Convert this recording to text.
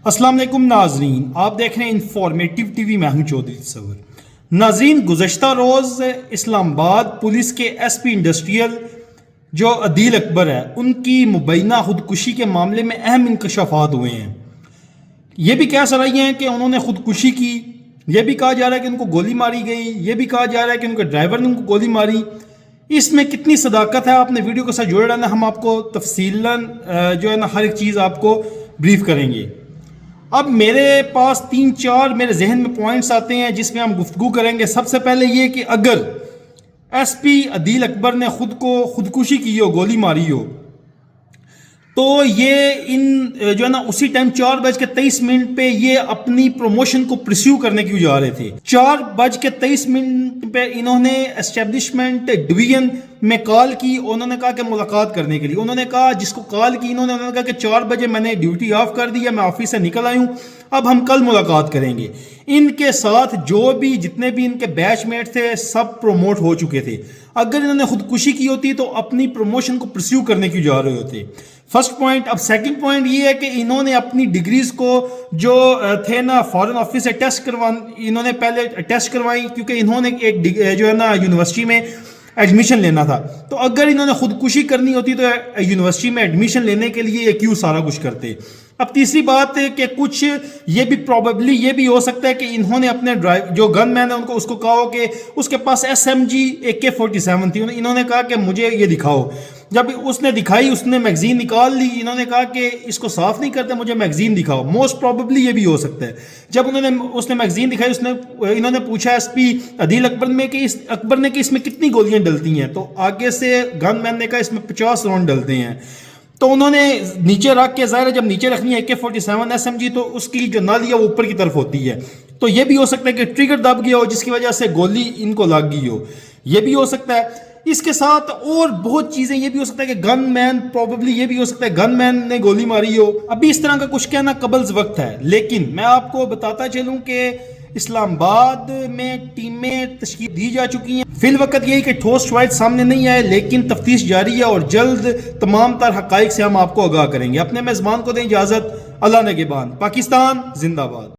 السلام علیکم ناظرین، آپ دیکھ رہے ہیں انفارمیٹیو ٹی وی، میں ہوں چودھری تصور۔ ناظرین، گزشتہ روز اسلام آباد پولیس کے ایس پی انڈسٹریل جو عدیل اکبر ہے، ان کی مبینہ خودکشی کے معاملے میں اہم انکشافات ہوئے ہیں۔ یہ بھی کہہ رہی ہیں کہ انہوں نے خودکشی کی، یہ بھی کہا جا رہا ہے کہ ان کو گولی ماری گئی، یہ بھی کہا جا رہا ہے کہ ان کے ڈرائیور نے ان کو گولی ماری۔ اس میں کتنی صداقت ہے، آپ نے ویڈیو کے ساتھ جڑے رہنا، ہم آپ کو تفصیلاً جو ہے نا ہر ایک چیز آپ کو بریف کریں گے۔ اب میرے پاس 3-4 میرے ذہن میں پوائنٹس آتے ہیں جس میں ہم گفتگو کریں گے۔ سب سے پہلے یہ کہ اگر ایس پی عدیل اکبر نے خودکشی کی ہو، گولی ماری ہو، تو یہ جو ہے نا اسی ٹائم 4:23 پہ یہ اپنی پروموشن کو پرسیو کرنے کیوں جا رہے تھے۔ 4:23 پہ انہوں نے اسٹیبلشمنٹ ڈویژن میں کال کی، انہوں نے کہا کہ ملاقات کرنے کے لیے، انہوں نے کہا جس کو کال کی انہوں نے کہا کہ 4 بجے میں نے ڈیوٹی آف کر دی ہے، میں آفس سے نکل آئی ہوں، اب ہم کل ملاقات کریں گے۔ ان کے ساتھ جتنے بھی ان کے بیچ میٹ تھے سب پروموٹ ہو چکے تھے۔ اگر انہوں نے خودکشی کی ہوتی تو اپنی پروموشن کو پرسیو کرنے کیوں جا رہے ہوتے؟ First point. اب سیکنڈ پوائنٹ یہ ہے کہ انہوں نے اپنی ڈگریز کو جو تھے نا فارن آفس سے انہوں نے پہلے ٹیسٹ کروائی، کیونکہ انہوں نے ایک جو ہے نا یونیورسٹی میں ایڈمیشن لینا تھا۔ تو اگر انہوں نے خودکشی کرنی ہوتی تو یونیورسٹی میں ایڈمیشن لینے کے لیے یہ کیوں سارا کچھ کرتے؟ اب تیسری بات ہے کہ کچھ یہ بھی پروبیبلی یہ بھی ہو سکتا ہے کہ انہوں نے اپنے جو گن مین ہے اس کو کہا ہو کہ اس کے پاس SMG AK-47 تھی، انہوں نے کہا کہ مجھے یہ دکھاؤ۔ جب اس نے دکھائی، اس نے میگزین نکال لی، انہوں نے کہا کہ اس کو صاف نہیں کرتے، مجھے میگزین دکھاؤ۔ موسٹ پروبیبلی یہ بھی ہو سکتا ہے۔ جب اس نے میگزین دکھائی، انہوں نے پوچھا ایس پی عدیل اکبر نے کہ اس میں کتنی گولیاں ڈلتی ہیں، تو آگے سے گن مین نے کہا اس میں 50 راؤنڈ ڈلتے ہیں۔ تو انہوں نے نیچے رکھ کے، ظاہر ہے جب نیچے رکھنی ہے AK-47 SMG تو اس کی جو نالی ہے وہ اوپر کی طرف ہوتی ہے، تو یہ بھی ہو سکتا ہے کہ ٹریگر دب گیا ہو جس کی وجہ سے گولی ان کو لگ گئی ہو، یہ بھی ہو سکتا ہے۔ اس کے ساتھ اور بہت چیزیں، یہ بھی ہو سکتا ہے کہ گن مین پروبیبلی یہ بھی ہو سکتا ہے گن مین نے گولی ماری ہو۔ ابھی اس طرح کا کچھ کہنا قبل وقت ہے، لیکن میں آپ کو بتاتا چلوں کہ اسلام آباد میں ٹیمیں تشکیل دی جا چکی ہیں۔ فی الوقت یہی کہ ٹھوس شواہد سامنے نہیں آئے، لیکن تفتیش جاری ہے اور جلد تمام تر حقائق سے ہم آپ کو آگاہ کریں گے۔ اپنے میزبان کو دیں اجازت، اللہ نگہبان۔ پاکستان زندہ باد۔